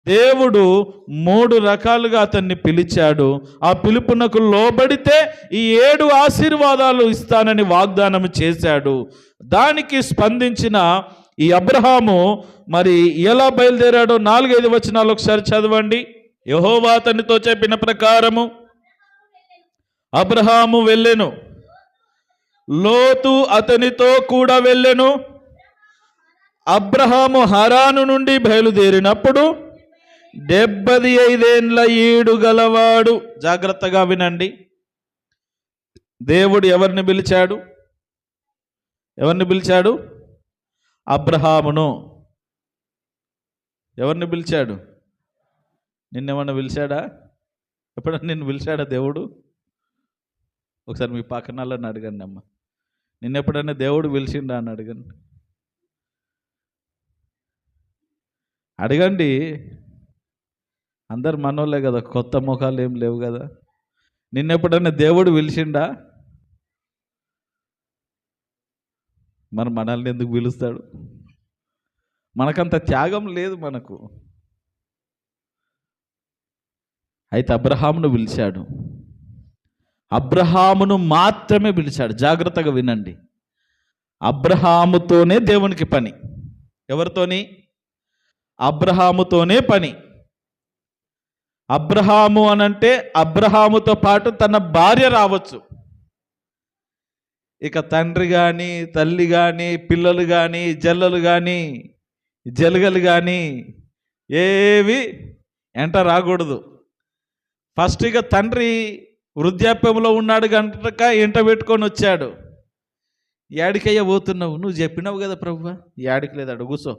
దేవుడు 3 రకాలుగా అతన్ని పిలిచాడు. ఆ పిలుపునకు లోబడితే ఈ 7 ఆశీర్వాదాలు ఇస్తానని వాగ్దానం చేశాడు. దానికి స్పందించిన ఈ అబ్రహాము మరి ఎలా బయలుదేరాడో 4-5 వచనాలు ఒకసారి చదవండి. యెహోవా అతనితో చెప్పిన ప్రకారము అబ్రహాము వెళ్ళెను, లోతు అతనితో కూడా వెళ్ళెను. అబ్రహాము హరాను నుండి బయలుదేరినప్పుడు 75 ఏండ్ల ఈడు గలవాడు. జాగ్రత్తగా వినండి. దేవుడు ఎవరిని పిలిచాడు? ఎవరిని పిలిచాడు? అబ్రహామును. ఎవరిని పిలిచాడు? నిన్నేమన్నా పిలిచాడా? ఎప్పుడన్నా నిన్ను పిలిచాడా దేవుడు? ఒకసారి మీ పక్కన వాళ్ళని అడగండి అమ్మ, నిన్నెప్పుడన్నా దేవుడు పిలిచిండా అని అడగండి. అడగండి. అందరు మనోళ్ళే కదా, కొత్త ముఖాలు ఏం లేవు కదా. నిన్నెప్పుడన్నా దేవుడు పిలిచిండా? మరి మనల్ని ఎందుకు పిలుస్తాడు? మనకంత త్యాగం లేదు మనకు. అయితే అబ్రహామును పిలిచాడు. అబ్రహామును మాత్రమే పిలిచాడు. జాగ్రత్తగా వినండి. అబ్రహాముతోనే దేవునికి పని. ఎవరితోని? అబ్రహాముతోనే పని. అబ్రహాము అనంటే అబ్రహాముతో పాటు తన భార్య రావచ్చు. ఇక తండ్రి కానీ, తల్లి కానీ, పిల్లలు కానీ, జల్లలు కానీ, జలగలు కానీ ఏవి ఎంట రాకూడదు. ఫస్ట్ ఇక తండ్రి వృద్ధాప్యంలో ఉన్నాడు గంటక ఎంట పెట్టుకొని వచ్చాడు. యాడికయ్యా పోతున్నావు? నువ్వు చెప్పినావు కదా ప్రభువా. యాడికి లేదు, అడు కూర్చో,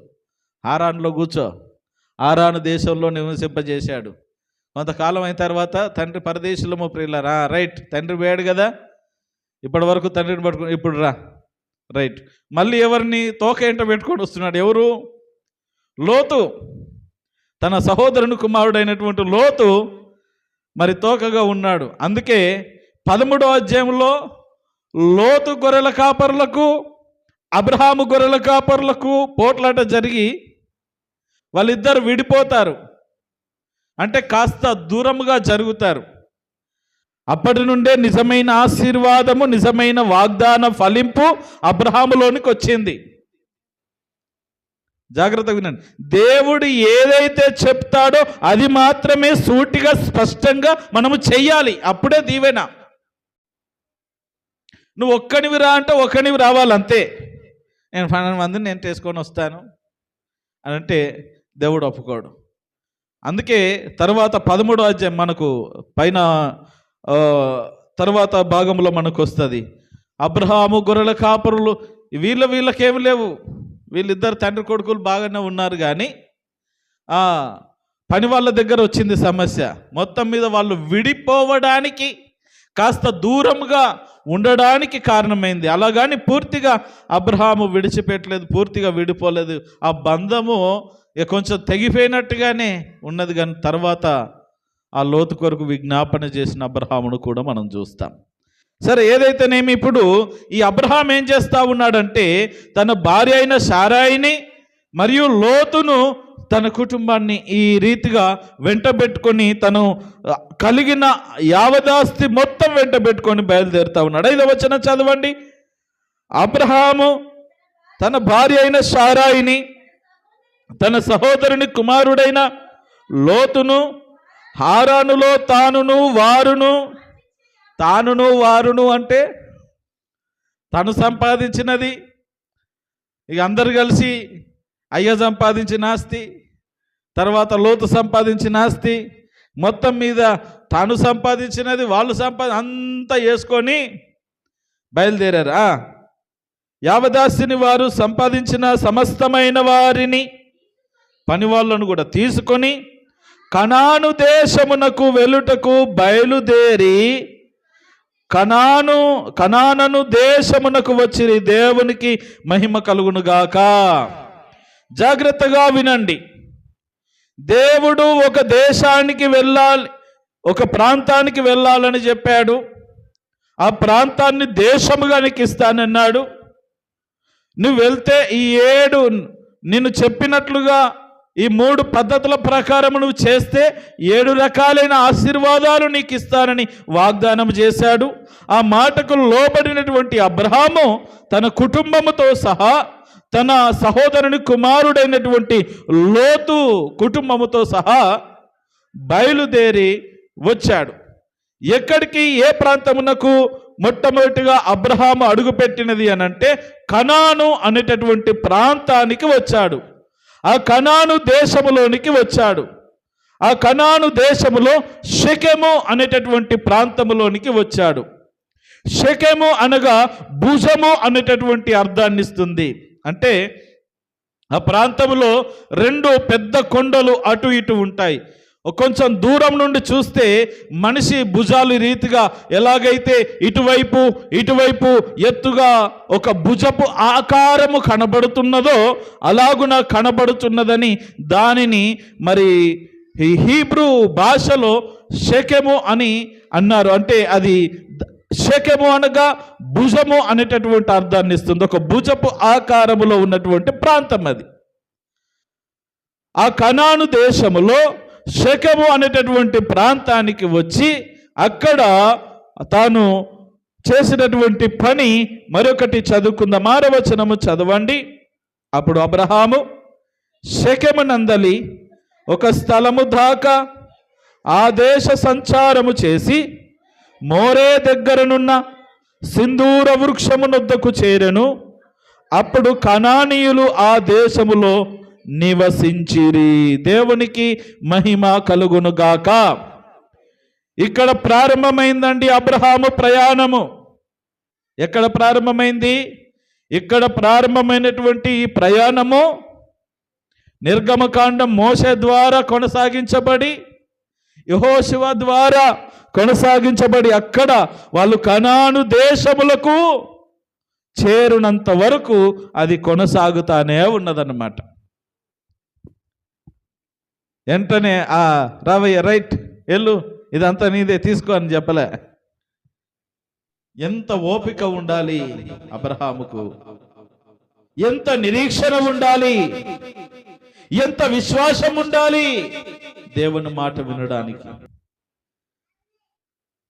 హారానులో కూర్చో. హారాను దేశంలో నివసింపజేశాడు. కొంతకాలం అయిన తర్వాత తండ్రి పరదేశంలో ప్రియులారా, రైట్, తండ్రి పోయాడు కదా, ఇప్పటి వరకు తండ్రిని పట్టుకుని ఇప్పుడు రా, రైట్. మళ్ళీ ఎవరిని తోక ఎంట పెట్టుకొని వస్తున్నాడు? ఎవరు? లోతు. తన సహోదరుని కుమారుడైనటువంటి లోతు మరి తోకగా ఉన్నాడు. అందుకే 13వ అధ్యాయంలో లోతు గొర్రెల కాపరులకు అబ్రహాము గొర్రెల కాపరులకు పోట్లాట జరిగి వాళ్ళిద్దరు విడిపోతారు. అంటే కాస్త దూరముగా జరుగుతారు. అప్పటి నుండే నిజమైన ఆశీర్వాదము, నిజమైన వాగ్దాన ఫలింపు అబ్రహాములోనికి వచ్చింది. జాగ్రత్తగా వినండి. దేవుడు ఏదైతే చెప్తాడో అది మాత్రమే సూటిగా స్పష్టంగా మనము చెయ్యాలి. అప్పుడే దీవెన. నువ్వు ఒక్కనివి రా అంటే ఒక్కనివి రావాలంతే. నేను 12 మందిని నేను తీసుకొని వస్తాను అని అంటే దేవుడు ఒప్పుకోడు. అందుకే తర్వాత 13వ అధ్యాయం మనకు పైన తర్వాత భాగంలో మనకు వస్తుంది. అబ్రహాము గొర్రెల కాపరులు వీళ్ళకేమి లేవు. వీళ్ళిద్దరు తండ్రి కొడుకులు బాగానే ఉన్నారు, కానీ పని వాళ్ళ దగ్గర వచ్చింది సమస్య. మొత్తం మీద వాళ్ళు విడిపోవడానికి, కాస్త దూరంగా ఉండడానికి కారణమైంది. అలాగని పూర్తిగా అబ్రహాము విడిచిపెట్టలేదు, పూర్తిగా విడిపోలేదు. ఆ బంధము కొంచెం తెగిపోయినట్టుగానే ఉన్నది. కానీ తర్వాత ఆ లోతు కొరకు విజ్ఞాపన చేసిన అబ్రహామును కూడా మనం చూస్తాం. సరే, ఏదైతేనేమి ఇప్పుడు ఈ అబ్రహాం ఏం చేస్తూ ఉన్నాడంటే తన భార్య అయిన శారాయిని మరియు లోతును, తన కుటుంబాన్ని ఈ రీతిగా వెంటబెట్టుకొని తను కలిగిన యావదాస్తి మొత్తం వెంటబెట్టుకొని బయలుదేరుతా ఉన్నాడు. 5వ వచనం చదవండి. అబ్రహాము తన భార్య అయిన శారాయిని, తన సహోదరుని కుమారుడైన లోతును హారానులో తానును వారును అంటే తను సంపాదించినది, ఇక అందరు కలిసి అయ్య సంపాదించిన ఆస్తి, తర్వాత లోతు సంపాదించిన ఆస్తి, మొత్తం మీద తాను సంపాదించినది వాళ్ళు అంతా వేసుకొని బయలుదేరారు. యావదాస్తిని వారు సంపాదించిన సమస్తమైన వారిని, పని వాళ్ళను కూడా తీసుకొని కనాను దేశమునకు వెలుటకు బయలుదేరి కనానను దేశమునకు వచ్చి దేవునికి మహిమ కలుగునుగాక. జాగ్రత్తగా వినండి. దేవుడు ఒక దేశానికి వెళ్ళాలి, ఒక ప్రాంతానికి వెళ్ళాలని చెప్పాడు. ఆ ప్రాంతాన్ని దేశముగా నీకు ఇస్తానన్నాడు. నువ్వు వెళ్తే ఈ 7 నిన్ను చెప్పినట్లుగా ఈ 3 పద్ధతుల ప్రకారం నువ్వు చేస్తే 7 రకాలైన ఆశీర్వాదాలు నీకు ఇస్తానని వాగ్దానం చేశాడు. ఆ మాటకు లోబడినటువంటి అబ్రహాము తన కుటుంబముతో సహా, తన సహోదరుని కుమారుడైనటువంటి లోతు కుటుంబముతో సహా బయలుదేరి వచ్చాడు. ఎక్కడికి, ఏ ప్రాంతమునకు మొట్టమొదటిగా అబ్రహాము అడుగుపెట్టినది అనంటే కనాను అనేటటువంటి ప్రాంతానికి వచ్చాడు. ఆ కనాను దేశములోనికి వచ్చాడు. ఆ కనాను దేశములో షెకెము అనేటటువంటి ప్రాంతములోనికి వచ్చాడు. షెకెము అనగా భుజము అనేటటువంటి అర్థాన్ని ఇస్తుంది. అంటే ఆ ప్రాంతంలో 2 పెద్ద కొండలు అటు ఇటు ఉంటాయి. కొంచెం దూరం నుండి చూస్తే మనిషి భుజాలు రీతిగా ఎలాగైతే ఇటువైపు ఎత్తుగా ఒక భుజపు ఆకారము కనబడుతున్నదో అలాగున కనబడుతున్నదని దానిని మరి హీబ్రూ భాషలో షెకెము అని అన్నారు. అంటే అది షెకెము అనగా భుజము అనేటటువంటి అర్థాన్ని ఇస్తుంది. ఒక భుజపు ఆకారములో ఉన్నటువంటి ప్రాంతం అది. ఆ కనాను దేశములో షెకెము అనేటటువంటి ప్రాంతానికి వచ్చి అక్కడ తాను చేసినటువంటి పని మరొకటి చదువుకుందాం. 6వ వచనము చదవండి. అప్పుడు అబ్రహాము షెకెము నందలి ఒక స్థలము దాకా ఆ దేశ సంచారము చేసి మోరే దగ్గరనున్న సింధూర వృక్షమునొద్దకు చేరెను. అప్పుడు కనానీయులు ఆ దేశములో నివసించిరి. దేవునికి మహిమ కలుగునుగాక. ఇక్కడ ప్రారంభమైందండి అబ్రహాము ప్రయాణము. ఎక్కడ ప్రారంభమైంది? ఇక్కడ ప్రారంభమైనటువంటి ఈ ప్రయాణము నిర్గమకాండం మోషే ద్వారా కొనసాగించబడి యెహోషువ ద్వారా కొనసాగించబడి అక్కడ వాళ్ళు కనాను దేశములకు చేరునంత వరకు అది కొనసాగుతానే ఉన్నదన్నమాట. వెంటనే రావయ్య, రైట్, ఎల్లు, ఇదంతా నీదే, తీసుకో అని చెప్పలే. ఎంత ఓపిక ఉండాలి అబ్రహాముకు, ఎంత నిరీక్షణ ఉండాలి, ఎంత విశ్వాసం ఉండాలి దేవుని మాట వినడానికి.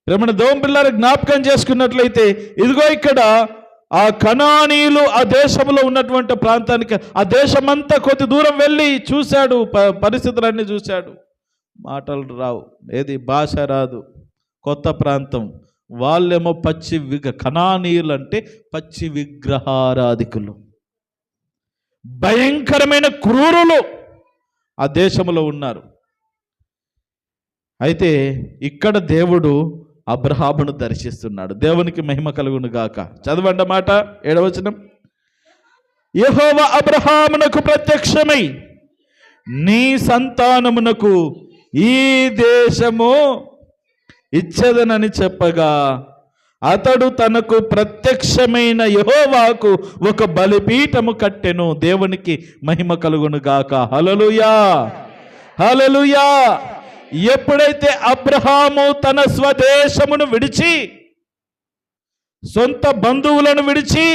ప్రేమణ దేవుని పిల్లలు జ్ఞాపకం చేసుకున్నట్లయితే ఇదిగో ఇక్కడ ఆ కనానీయులు ఆ దేశంలో ఉన్నటువంటి ప్రాంతానికి, ఆ దేశమంతా కొద్ది దూరం వెళ్ళి చూశాడు, పరిస్థితులన్నీ చూశాడు. మాటలు రావు, ఏది భాష రాదు, కొత్త ప్రాంతం. వాళ్ళేమో కనానీయులు అంటే పచ్చి విగ్రహారాధికులు, భయంకరమైన క్రూరులు ఆ దేశంలో ఉన్నారు. అయితే ఇక్కడ దేవుడు అబ్రహామును దర్శిస్తున్నాడు. దేవునికి మహిమ కలుగును గాక. చదవండి మాట 7వ వచనం. యెహోవా అబ్రహామునకు ప్రత్యక్షమై నీ సంతానమునకు ఈ దేశము ఇచ్చెదనని చెప్పగా అతడు తనకు ప్రత్యక్షమైన యెహోవాకు ఒక బలిపీఠము కట్టెను. దేవునికి మహిమ కలుగును గాక. హల్లెలూయా, హల్లెలూయా. ఎప్పుడైతే అబ్రహాము తన స్వదేశమును విడిచి, సొంత బంధువులను విడిచి,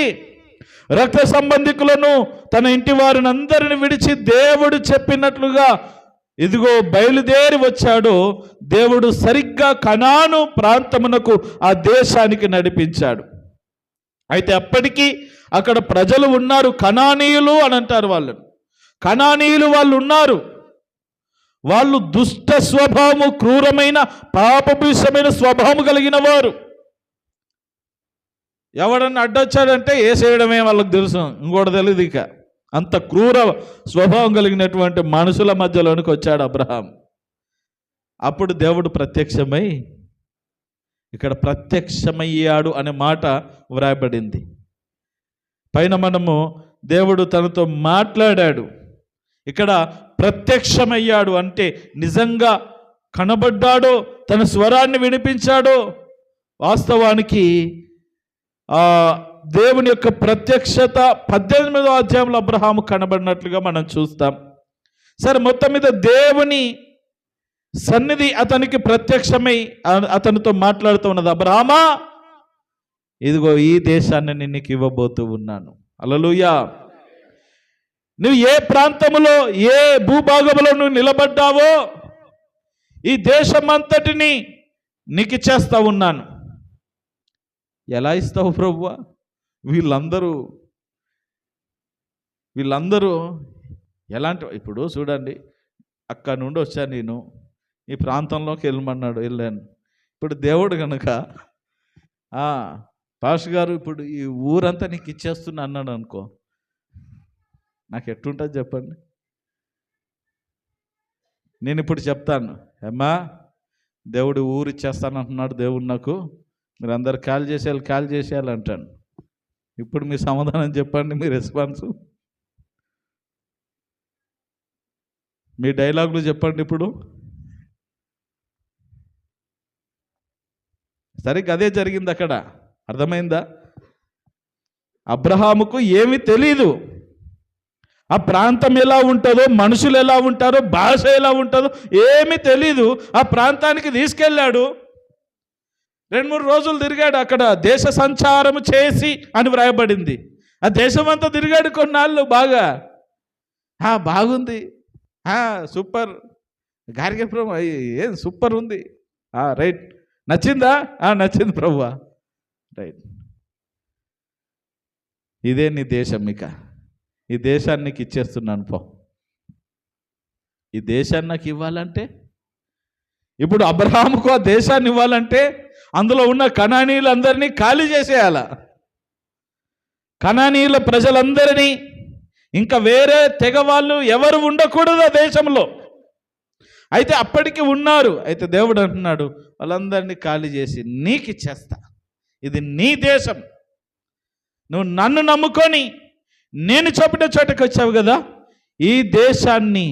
రక్త సంబంధికులను, తన ఇంటి వారిని అందరిని విడిచి దేవుడు చెప్పినట్లుగా ఇదిగో బయలుదేరి వచ్చాడో, దేవుడు సరిగ్గా కనాను ప్రాంతమునకు ఆ దేశానికి నడిపించాడు. అయితే అప్పటికీ అక్కడ ప్రజలు ఉన్నారు, కనానీయులు అని అంటారు వాళ్ళను. కనానీయులు వాళ్ళు ఉన్నారు. వాళ్ళు దుష్ట స్వభావము, క్రూరమైన పాపభూషమైన స్వభావము కలిగిన వారు. ఎవడన్నా అడ్డొచ్చాడంటే వేసేయడమే వాళ్ళకు తెలుసు, ఇంకోటి తెలియదు. ఇక అంత క్రూర స్వభావం కలిగినటువంటి మనుషుల మధ్యలోనికి వచ్చాడు అబ్రహాం. అప్పుడు దేవుడు ప్రత్యక్షమై, ఇక్కడ ప్రత్యక్షమయ్యాడు అనే మాట వ్రాయబడింది. పైన మనము దేవుడు తనతో మాట్లాడాడు, ఇక్కడ ప్రత్యక్షమయ్యాడు అంటే నిజంగా కనబడ్డాడో, తన స్వరాన్ని వినిపించాడో. వాస్తవానికి దేవుని యొక్క ప్రత్యక్షత 18వ అధ్యాయంలో అబ్రహాము కనబడినట్లుగా మనం చూస్తాం. సరే, మొత్తం మీద దేవుని సన్నిధి అతనికి ప్రత్యక్షమై అతనితో మాట్లాడుతూ ఉన్నది. అబ్రహామా, ఇదిగో ఈ దేశాన్ని నీకు ఇవ్వబోతూ ఉన్నాను. హల్లెలూయా. నువ్వు ఏ ప్రాంతంలో ఏ భూభాగంలో నువ్వు నిలబడ్డావో ఈ దేశమంతటిని నీకు ఇచ్చేస్తా ఉన్నాను. ఎలా ఇస్తావు ప్రభువా? వీళ్ళందరూ ఎలాంటి, ఇప్పుడు చూడండి, అక్కడ నుండి వచ్చాను నేను, ఈ ప్రాంతంలోకి వెళ్ళమన్నాడు, వెళ్ళాను. ఇప్పుడు దేవుడు కనుక పాస్టర్ గారు ఇప్పుడు ఈ ఊరంతా నీకు ఇచ్చేస్తున్నా అన్నాడు అనుకో, నాకు ఎట్టుంటుంది చెప్పండి? నేను ఇప్పుడు చెప్తాను, అమ్మా దేవుడు ఊరు ఇచ్చేస్తానంటున్నాడు దేవుడు నాకు, మీరు అందరు కాల్ చేసేయాలి అంటాను. ఇప్పుడు మీ సమాధానం చెప్పండి, మీ రెస్పాన్స్, మీ డైలాగులు చెప్పండి. ఇప్పుడు సరిగ్గా అదే జరిగింది అక్కడ. అర్థమైందా? అబ్రహాముకు ఏమీ తెలీదు, ఆ ప్రాంతం ఎలా ఉంటుందో, మనుషులు ఎలా ఉంటారో, భాష ఎలా ఉంటుందో ఏమీ తెలీదు. ఆ ప్రాంతానికి తీసుకెళ్ళాడు, 2-3 రోజులు తిరిగాడు. అక్కడ దేశ సంచారం చేసి అని వ్రాయబడింది. ఆ దేశమంతా తిరిగాడు కొన్నాళ్ళు. బాగుంది, సూపర్, గార్గ్యపురం ఏం సూపర్ ఉంది, రైట్, నచ్చిందా? నచ్చింది ప్రభువా, రైట్. ఇదే నీ దేశం, ఇక ఈ దేశాన్ని నీకు ఇచ్చేస్తున్నాను పో. ఈ దేశాన్ని నాకు ఇవ్వాలంటే, ఇప్పుడు అబ్రహాముకు ఆ దేశాన్ని ఇవ్వాలంటే అందులో ఉన్న కనానీయులందరినీ ఖాళీ చేసేయాల. కనానీయుల ప్రజలందరినీ, ఇంకా వేరే తెగ వాళ్ళు ఎవరు ఉండకూడదు ఆ దేశంలో. అయితే అప్పటికి ఉన్నారు. అయితే దేవుడు అంటున్నాడు, వాళ్ళందరినీ ఖాళీ చేసి నీకు ఇచ్చేస్తా, ఇది నీ దేశం, నువ్వు నన్ను నమ్ముకొని నేను చెప్పిన చోటకి వచ్చావు కదా, ఈ దేశాన్ని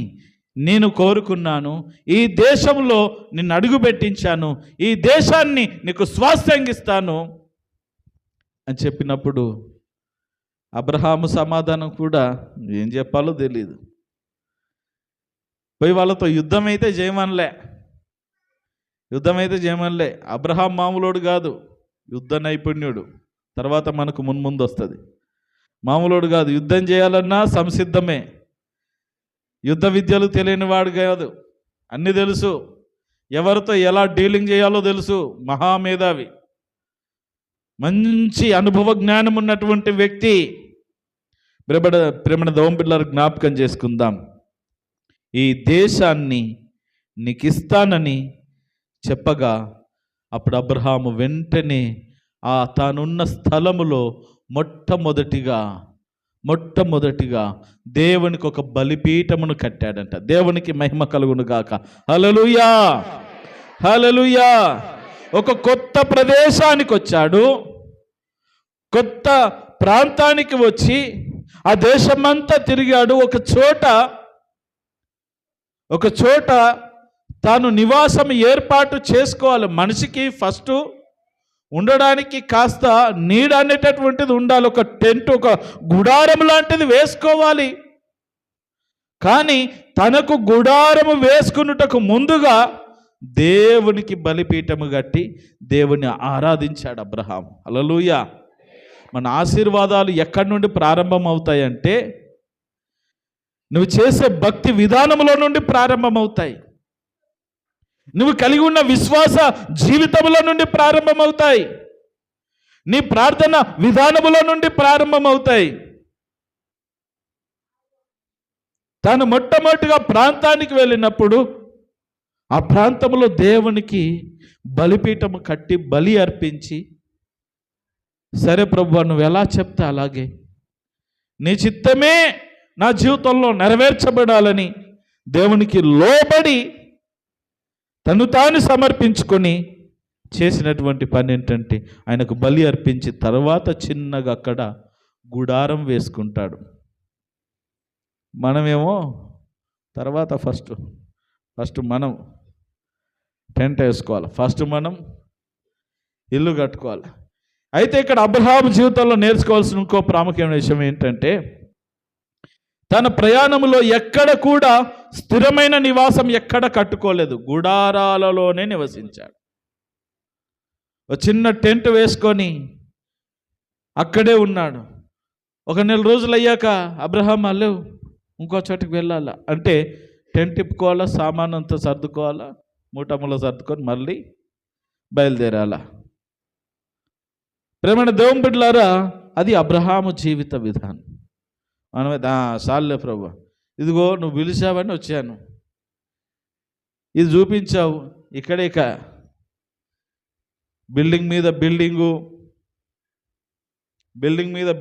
నేను కోరుకున్నాను, ఈ దేశంలో నిన్ను అడుగు పెట్టించాను, ఈ దేశాన్ని నీకు స్వాస్థ్యంగా ఇస్తాను అని చెప్పినప్పుడు అబ్రహాము సమాధానం కూడా ఏం చెప్పాలో తెలియదు. పోయి వాళ్ళతో యుద్ధం అయితే చేయమనిలే. అబ్రహాం మామూలోడు కాదు, యుద్ధ నైపుణ్యుడు. తర్వాత మనకు ముందు వస్తుంది. మామూలోడు కాదు, యుద్ధం చేయాలన్నా సంసిద్ధమే. యుద్ధ విద్యలు తెలియని వాడు కాదు, అన్నీ తెలుసు, ఎవరితో ఎలా డీలింగ్ చేయాలో తెలుసు. మహామేధావి, మంచి అనుభవ జ్ఞానం ఉన్నటువంటి వ్యక్తి. ప్రేమణ దోంపిల్లలు జ్ఞాపకం చేసుకుందాం. ఈ దేశాన్ని నీకు ఇస్తానని చెప్పగా అప్పుడు అబ్రహాము వెంటనే తానున్న స్థలములో మొట్టమొదటిగా దేవునికి ఒక బలిపీఠమును కట్టాడంట. దేవునికి మహిమ కలుగును గాక. హల్లెలూయా, హల్లెలూయా. ఒక కొత్త ప్రదేశానికి వచ్చాడు, కొత్త ప్రాంతానికి వచ్చి ఆ దేశమంతా తిరిగాడు. ఒక చోట తాను నివాసం ఏర్పాటు చేసుకోవాలి. మనిషికి ఫస్ట్ ఉండడానికి కాస్త నీడ అనేటటువంటిది ఉండాలి. ఒక టెంట్, ఒక గుడారం లాంటిది వేసుకోవాలి. కానీ తనకు గుడారము వేసుకున్నటకు ముందుగా దేవునికి బలిపీఠము కట్టి దేవుని ఆరాధించాడు అబ్రహాము. హల్లెలూయా. మన ఆశీర్వాదాలు ఎక్కడి నుండి ప్రారంభం అవుతాయంటే నువ్వు చేసే భక్తి విధానంలో నుండి ప్రారంభమవుతాయి. నువ్వు కలిగి ఉన్న విశ్వాస జీవితంలో నుండి ప్రారంభమవుతాయి. నీ ప్రార్థన విధానములో నుండి ప్రారంభమవుతాయి. తాను మొట్టమొదటిగా ప్రాంతానికి వెళ్ళినప్పుడు ఆ ప్రాంతంలో దేవునికి బలిపీఠము కట్టి బలి అర్పించి, సరే ప్రభువా నువ్వు ఎలా చెప్తే అలాగే, నీ చిత్తమే నా జీవితంలో నెరవేర్చబడాలని దేవునికి లోబడి తను తాను సమర్పించుకొని చేసినటువంటి పని ఏంటంటే ఆయనకు బలి అర్పించి తర్వాత చిన్నగా అక్కడ గుడారం వేసుకుంటాడు. మనమేమో తర్వాత ఫస్ట్ మనం టెంట్ వేసుకోవాలి, ఫస్ట్ మనం ఇల్లు కట్టుకోవాలి. అయితే ఇక్కడ అబ్రహాము జీవితంలో నేర్చుకోవాల్సిన ఇంకో ప్రాముఖ్యమైన విషయం ఏంటంటే తన ప్రయాణంలో ఎక్కడ కూడా స్థిరమైన నివాసం ఎక్కడ కట్టుకోలేదు, గుడారాలలోనే నివసించాడు. ఒక చిన్న టెంట్ వేసుకొని అక్కడే ఉన్నాడు. 1 నెల రోజులు అయ్యాక అబ్రహాం లేవు, ఇంకో చోటికి వెళ్ళాలా అంటే టెంట్ ఇప్పుకోవాలా, సామాను అంతా సర్దుకోవాలా, మూటములో సర్దుకొని మళ్ళీ బయలుదేరాలా. ప్రేమైన దేవుని బిడ్డలారా, అది అబ్రహాము జీవిత విధానం. మనమైతే సాల్లే ప్రభు, ఇదిగో నువ్వు పిలిచావని వచ్చాను, ఇది చూపించావు, ఇక బిల్డింగ్ మీద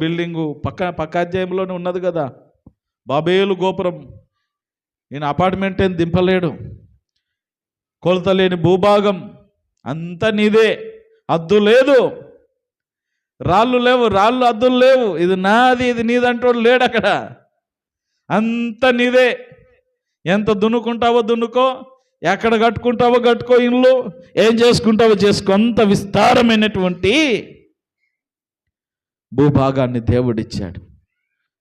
బిల్డింగు పక్క అధ్యాయంలోనే ఉన్నది కదా, బాబేలు గోపురం. ఈయన అపార్ట్మెంట్ ఏం దింపలేడు, కొలత లేని భూభాగం అంతా నీదే, అద్దు లేదు, రాళ్ళు లేవు, అద్దులు లేవు, ఇది నాది ఇది నీదంటోడు లేడు అక్కడ, అంత నీదే. ఎంత దున్నుకుంటావో దున్నుకో, ఎక్కడ కట్టుకుంటావో కట్టుకో, ఇల్లు ఏం చేసుకుంటావో చేసుకో. అంత విస్తారమైనటువంటి భూభాగాన్ని దేవుడిచ్చాడు.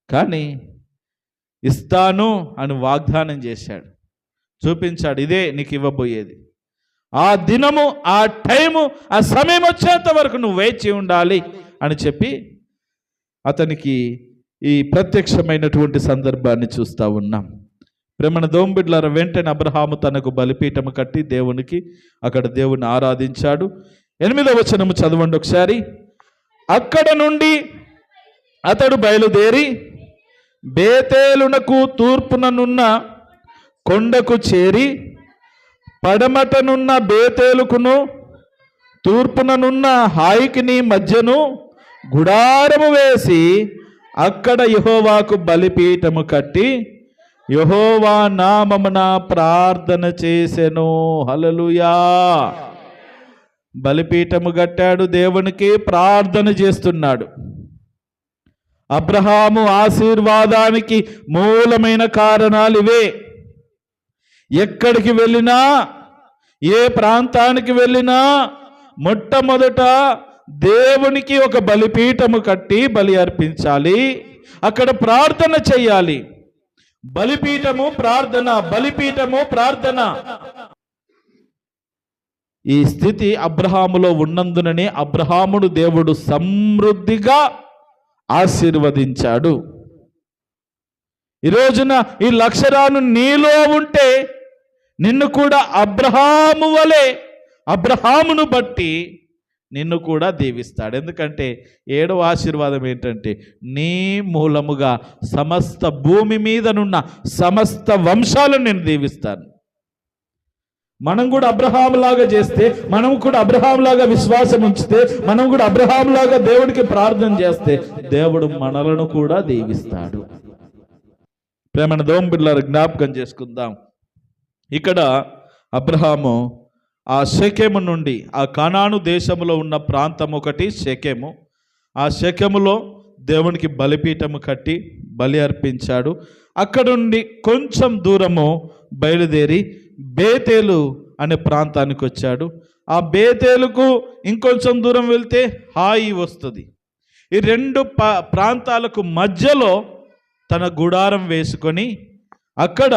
కానీ ఇస్తాను అని వాగ్దానం చేశాడు, చూపించాడు, ఇదే నీకు ఇవ్వబోయేది. ఆ దినము, ఆ టైము, ఆ సమయం వచ్చేంత వరకు నువ్వు వేచి ఉండాలి అని చెప్పి అతనికి ఈ ప్రత్యక్షమైనటువంటి సందర్భాన్ని చూస్తూ ఉన్నాం. ప్రేమన దోంబిడ్లార వెంటనే అబ్రహాము తనకు బలిపీఠము కట్టి దేవునికి అక్కడ దేవుని ఆరాధించాడు. 8వ వచనము చదవండి ఒకసారి. అక్కడ నుండి అతడు బయలుదేరి బేతేలునకు తూర్పుననున్న కొండకు చేరి పడమటనున్న బేతేలుకును తూర్పుననున్న హాయికిని మధ్యను గుడారము వేసి అక్కడ యెహోవాకు బలిపీఠము కట్టి యెహోవా నామమున ప్రార్థన చేసెను. హల్లెలూయా. బలిపీఠము కట్టాడు, దేవునికి ప్రార్థన చేస్తున్నాడు. అబ్రహాము ఆశీర్వాదానికి మూలమైన కారణాలు ఇవే. ఎక్కడికి వెళ్ళినా, ఏ ప్రాంతానికి వెళ్ళినా మొట్టమొదట దేవునికి ఒక బలిపీఠము కట్టి బలి అర్పించాలి, అక్కడ ప్రార్థన చేయాలి. బలిపీఠము ప్రార్థన. ఈ స్థితి అబ్రహాములో ఉన్నందుననే అబ్రహామును దేవుడు సమృద్ధిగా ఆశీర్వదించాడు. ఈ రోజున ఈ లక్షణాలు నీలో ఉంటే నిన్ను కూడా అబ్రహాము వలె, అబ్రహామును బట్టి నిన్ను కూడా దీవిస్తాడు. ఎందుకంటే 7వ ఆశీర్వాదం ఏంటంటే నీ మూలముగా సమస్త భూమి మీదనున్న సమస్త వంశాలను నేను దీవిస్తాను. మనం కూడా అబ్రహాములాగా చేస్తే, మనం కూడా అబ్రహాములాగా విశ్వాసం ఉంచితే, మనం కూడా అబ్రహాములాగా దేవుడికి ప్రార్థన చేస్తే దేవుడు మనలను కూడా దీవిస్తాడు. ప్రేమన దోంబిళ్ళ జ్ఞాపకం చేసుకుందాం. ఇక్కడ అబ్రహాము ఆ షెకెము నుండి, ఆ కనాను దేశంలో ఉన్న ప్రాంతం ఒకటి షెకెము, ఆ షెకెములో దేవునికి బలిపీఠము కట్టి బలి అర్పించాడు. అక్కడ నుండి కొంచెం దూరము బయలుదేరి బేతేలు అనే ప్రాంతానికి వచ్చాడు. ఆ బేతేలుకు ఇంకొంచెం దూరం వెళ్తే హాయి వస్తుంది. ఈ రెండు ప్రాంతాలకు మధ్యలో తన గుడారం వేసుకొని అక్కడ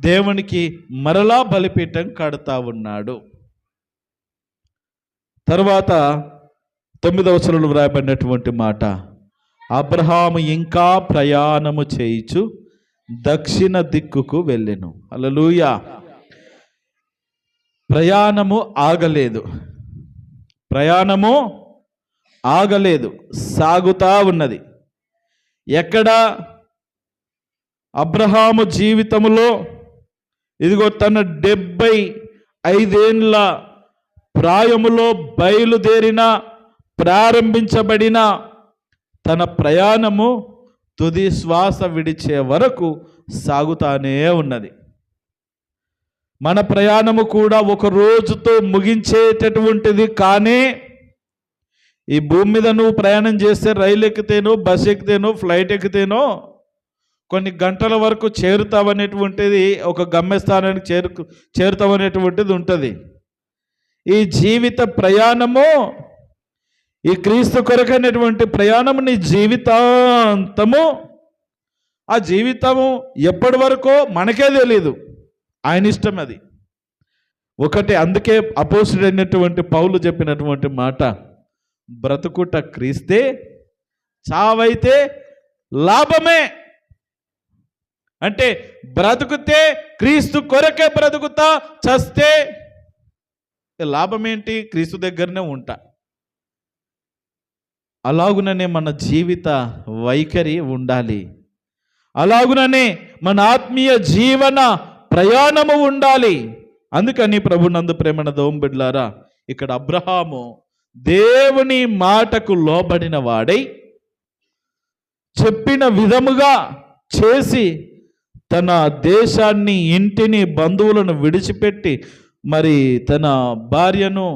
దేవునికి మరలా బలిపీఠం కడతా ఉన్నాడు. తర్వాత 9వ వచనంలో వ్రాయబడినటువంటి మాట, అబ్రహాము ఇంకా ప్రయాణము చేయుచు దక్షిణ దిక్కుకు వెళ్ళెను. హల్లెలూయా. ప్రయాణము ఆగలేదు, సాగుతా ఉన్నది. ఎక్కడ అబ్రహాము జీవితంలో ఇదిగో తన 75 ఏళ్ల ప్రాయములో ప్రారంభించబడిన తన ప్రయాణము తుది శ్వాస విడిచే వరకు సాగుతానే ఉన్నది. మన ప్రయాణము కూడా ఒక రోజుతో ముగించేటటువంటిది. కానీ ఈ భూమి మీద నువ్వు ప్రయాణం చేస్తే రైలు ఎక్కితేనో, బస్ ఎక్కితేనో, ఫ్లైట్ ఎక్కితేనో కొన్ని గంటల వరకు చేరుతావనేటువంటిది, ఒక గమ్యస్థానానికి చేరుతావనేటువంటిది ఉంటుంది. ఈ జీవిత ప్రయాణము, ఈ క్రీస్తు కొరకైనటువంటి ప్రయాణము నీ జీవితాంతము. ఆ జీవితము ఎప్పటి వరకో మనకే తెలీదు, ఆయన ఇష్టం అది. ఒకటి, అందుకే అపోస్తుడైనటువంటి పౌలు చెప్పినటువంటి మాట, బ్రతుకుట క్రీస్తే, చావైతే లాభమే. అంటే బ్రతుకుతే క్రీస్తు కొరకే బ్రతుకుతా, చస్తే లాభం ఏంటి? క్రీస్తు దగ్గరనే ఉంటా. అలాగుననే మన జీవిత వైఖరి ఉండాలి. అలాగుననే మన ఆత్మీయ జీవన ప్రయాణము ఉండాలి. అందుకని ప్రభునందు ప్రేమన దోంబిడ్లారా, ఇక్కడ అబ్రహాము దేవుని మాటకు లోబడిన వాడై చెప్పిన విధముగా చేసి తన దేశాన్ని, ఇంటిని, బంధువులను విడిచిపెట్టి మరి తన భార్యను,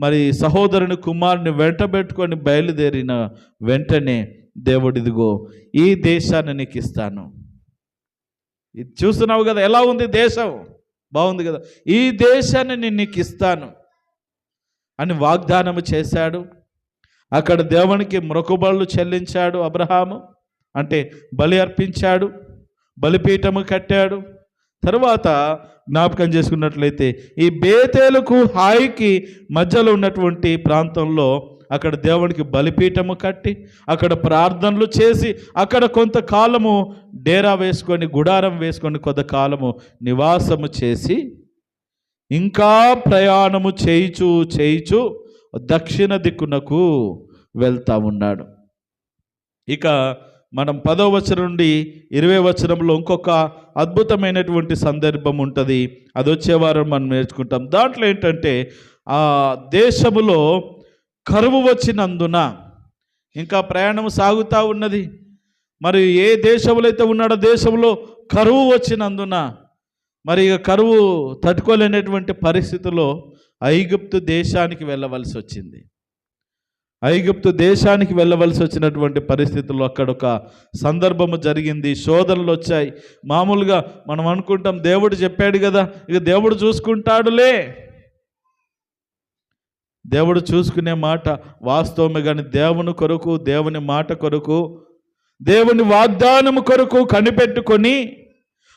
మరి సహోదరుని కుమారుని వెంటబెట్టుకొని బయలుదేరిన వెంటనే దేవుడు, ఇదిగో ఈ దేశాన్ని నీకు ఇస్తాను. ఇది చూస్తున్నావు కదా, ఎలా ఉంది దేశం? బాగుంది కదా. ఈ దేశాన్ని నేను నీకు ఇస్తాను అని వాగ్దానము చేశాడు. అక్కడ దేవునికి మొక్కుబడులు చెల్లించాడు అబ్రహాము. అంటే బలి అర్పించాడు, బలిపీఠము కట్టాడు. తర్వాత జ్ఞాపకం చేసుకున్నట్లయితే ఈ బేతేలుకు హాయికి మధ్యలో ఉన్నటువంటి ప్రాంతంలో అక్కడ దేవునికి బలిపీఠము కట్టి అక్కడ ప్రార్థనలు చేసి అక్కడ కొంతకాలము డేరా వేసుకొని, గుడారం వేసుకొని కొంతకాలము నివాసము చేసి ఇంకా ప్రయాణము చేయిచు దక్షిణ దిక్కునకు వెళ్తా ఉన్నాడు. ఇక మనం 10వ వచనం నుండి 20వ వచనంలో ఇంకొక అద్భుతమైనటువంటి సందర్భం ఉంటుంది. అది వచ్చే వారం మనం నేర్చుకుంటాం. దాంట్లో ఏంటంటే ఆ దేశములో కరువు వచ్చినందున ఇంకా ప్రయాణం సాగుతూ ఉన్నది. మరి ఏ దేశంలో అయితే ఉన్నాడో దేశంలో కరువు వచ్చినందున మరి ఇక కరువు తట్టుకోలేనటువంటి పరిస్థితుల్లో ఐగుప్తు దేశానికి వెళ్ళవలసి వచ్చింది. ఐగుప్తు దేశానికి వెళ్ళవలసి వచ్చినటువంటి పరిస్థితుల్లో అక్కడ ఒక సందర్భము జరిగింది. శోధనలు వచ్చాయి. మామూలుగా మనం అనుకుంటాం దేవుడు చెప్పాడు కదా, ఇక దేవుడు చూసుకుంటాడులే. దేవుడు చూసుకునే మాట వాస్తవమే, కానీ దేవుని కొరకు, దేవుని మాట కొరకు, దేవుని వాగ్దానము కొరకు కనిపెట్టుకొని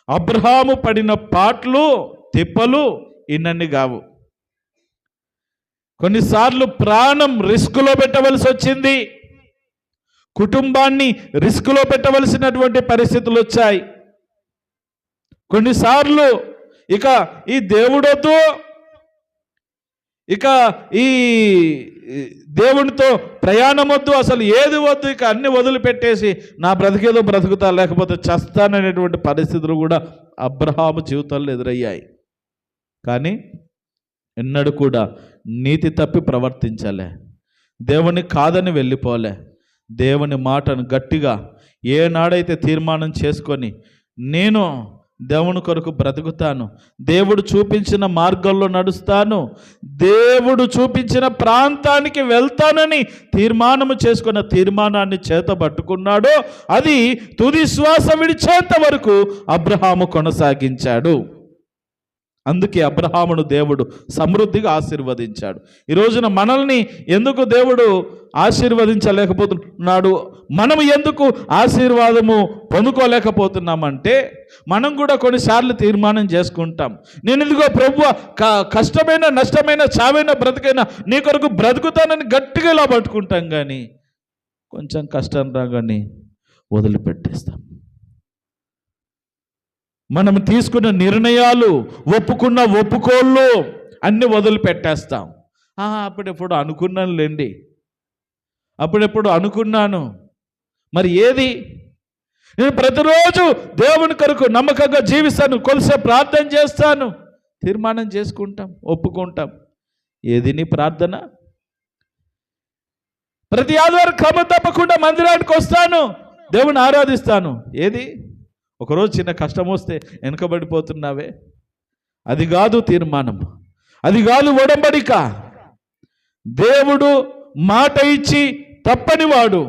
అబ్రహాము పడిన పాటలు, తిప్పలు ఇన్నన్ని కావు. కొన్నిసార్లు ప్రాణం రిస్కులో పెట్టవలసి వచ్చింది. కుటుంబాన్ని రిస్కులో పెట్టవలసినటువంటి పరిస్థితులు వచ్చాయి. కొన్నిసార్లు ఇక ఈ దేవుడొద్దు, ఇక ఈ దేవునితో ప్రయాణం వద్దు, అసలు ఏది వద్దు, ఇక అన్ని వదిలిపెట్టేసి నా బ్రతికేదో బ్రతుకుతా లేకపోతే చస్తాననేటువంటి పరిస్థితులు కూడా అబ్రహాము జీవితంలో ఎదురయ్యాయి. కానీ ఎన్నడూ కూడా నీతి తప్పి ప్రవర్తించలే, దేవుని కాదని వెళ్ళిపోలే. దేవుని మాటను గట్టిగా ఏనాడైతే తీర్మానం చేసుకొని నేను దేవుని కొరకు బ్రతుకుతాను, దేవుడు చూపించిన మార్గంలో నడుస్తాను, దేవుడు చూపించిన ప్రాంతానికి వెళ్తానని తీర్మానము చేసుకున్న తీర్మానాన్ని చేతబట్టుకున్నాడో అది తుది శ్వాస విడిచేంత వరకు అబ్రహాము కొనసాగించాడు. అందుకే అబ్రహామును దేవుడు సమృద్ధిగా ఆశీర్వదించాడు. ఈ రోజున మనల్ని ఎందుకు దేవుడు ఆశీర్వదించలేకపోతున్నాడు, మనం ఎందుకు ఆశీర్వాదము పొందుకోలేకపోతున్నామంటే మనం కూడా కొన్నిసార్లు తీర్మానం చేసుకుంటాం, నేను ఇదిగో ప్రభువా కష్టమైన, నష్టమైన, చావైన, బ్రతికైనా నీ కొరకు బ్రతుకుతానని గట్టిగా ఇలా పట్టుకుంటాం. కానీ కొంచెం కష్టం రాగానే వదిలిపెట్టేస్తాం. మనం తీసుకున్న నిర్ణయాలు, ఒప్పుకున్న ఒప్పుకోళ్ళు అన్నీ వదిలిపెట్టేస్తాం. అప్పుడెప్పుడు అనుకున్నాను లేండి, అప్పుడెప్పుడు అనుకున్నాను, మరి ఏది? నేను ప్రతిరోజు దేవుని కొరకు నమ్మకంగా జీవిస్తాను, కొలిసే ప్రార్థన చేస్తాను, తీర్మానం చేసుకుంటాం, ఒప్పుకుంటాం. ఏది నీ ప్రార్థన? ప్రతి ఆదివారం క్రమం తప్పకుండా మందిరానికి వస్తాను, దేవుని ఆరాధిస్తాను. ఏది? ఒకరోజు చిన్న కష్టం వస్తే వెనుకబడిపోతున్నావే. అది కాదు తీర్మానం, అది కాదు ఒడంబడిక. దేవుడు మాట ఇచ్చి తప్పనివాడు,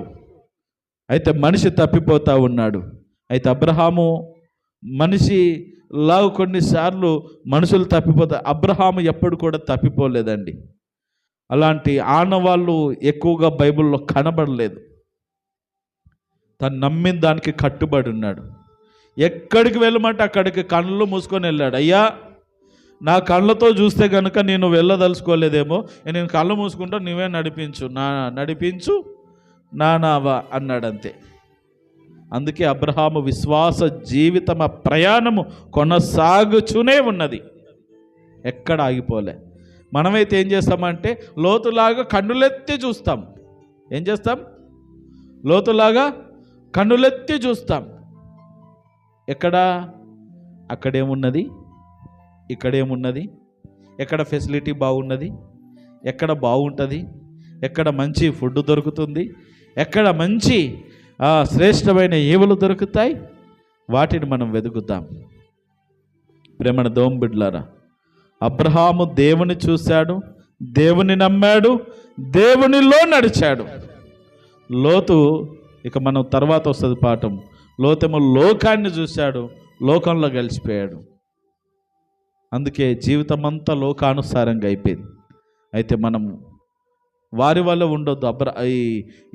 అయితే మనిషి తప్పిపోతా ఉన్నాడు. అయితే అబ్రహాము మనిషిలా కొన్నిసార్లు మనుషులు తప్పిపోతారు. అబ్రహాము ఎప్పుడు కూడా తప్పిపోలేదండి. అలాంటి ఆనవాళ్ళు ఎక్కువగా బైబిల్లో కనబడలేదు. తను నమ్మిన దానికి కట్టుబడి ఉన్నాడు. ఎక్కడికి వెళ్ళమంటే అక్కడికి కళ్ళు మూసుకొని వెళ్ళాడు. అయ్యా, నా కళ్ళతో చూస్తే కనుక నేను వెళ్ళదలుచుకోలేదేమో, నేను కళ్ళు మూసుకుంటా, నువ్వే నడిపించు నావా అన్నాడు. అంతే. అందుకే అబ్రహాము విశ్వాస జీవితం ప్రయాణము కొనసాగుతూనే ఉన్నది, ఎక్కడ ఆగిపోలే. మనమైతే ఏం చేస్తామంటే లోతులాగా కన్నులెత్తి చూస్తాం. ఏం చేస్తాం? లోతులాగా కన్నులెత్తి చూస్తాం. ఎక్కడ? అక్కడేమున్నది, ఇక్కడేమున్నది, ఎక్కడ ఫెసిలిటీ బాగున్నది, ఎక్కడ బాగుంటుంది, ఎక్కడ మంచి ఫుడ్ దొరుకుతుంది, ఎక్కడ మంచి శ్రేష్టమైన ఈవులు దొరుకుతాయి, వాటిని మనం వెతుకుతాం. ప్రేమణ దోంబిడ్లారా, అబ్రహాము దేవుని చూశాడు, దేవుని నమ్మాడు, దేవునిలో నడిచాడు. లోతు, ఇక మనం తర్వాత వస్తుంది పాఠం, లోతేమో లోకాన్ని చూశాడు, లోకంలో కలిసిపోయాడు. అందుకే జీవితం అంతా లోకానుసారంగా అయిపోయింది. అయితే మనం వారి వల్లే ఉండొద్దు,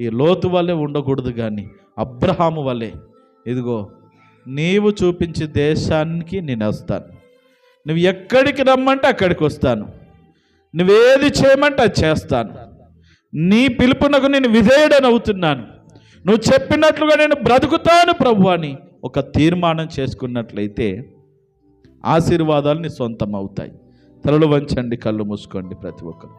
ఈ లోతు వల్లే ఉండకూడదు, కానీ అబ్రహాము వల్లే, ఇదిగో నీవు చూపించే దేశానికి నేను వస్తాను, నువ్వు ఎక్కడికి రమ్మంటే అక్కడికి వస్తాను, నువ్వేది చేయమంటే అది చేస్తాను, నీ పిలుపునకు నేను విధేయుడని అవుతున్నాను, నువ్వు చెప్పినట్లుగా నేను బ్రతుకుతాను ప్రభు అని ఒక తీర్మానం చేసుకున్నట్లయితే ఆశీర్వాదాలు నీ సొంతం అవుతాయి. తలలు వంచండి, కళ్ళు మూసుకోండి ప్రతి ఒక్కరు.